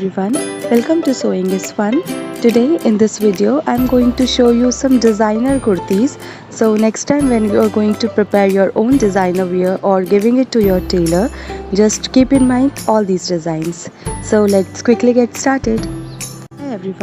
everyone, welcome to Sewing is Fun. Today in this video I'm going to show you some designer kurtis. So next time when you are going to prepare your own designer wear or giving it to your tailor, just keep in mind all these designs. So let's quickly get started. Hi everyone.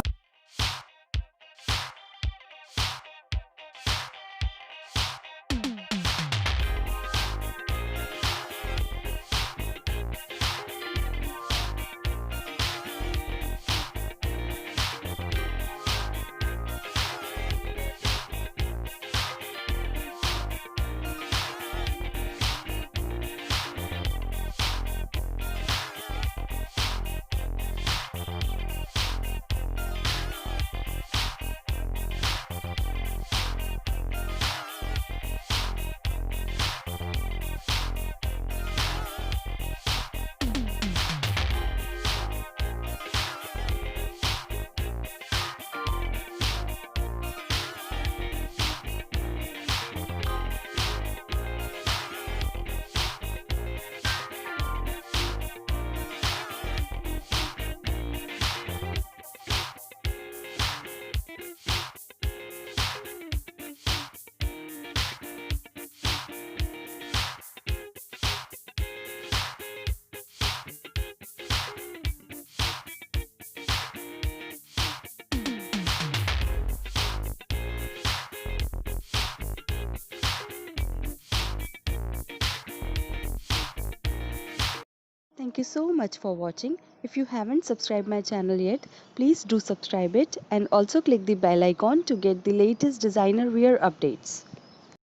Thank you so much for watching. If you haven't subscribed my channel yet, please do subscribe it and also click the bell icon to get the latest designer wear updates.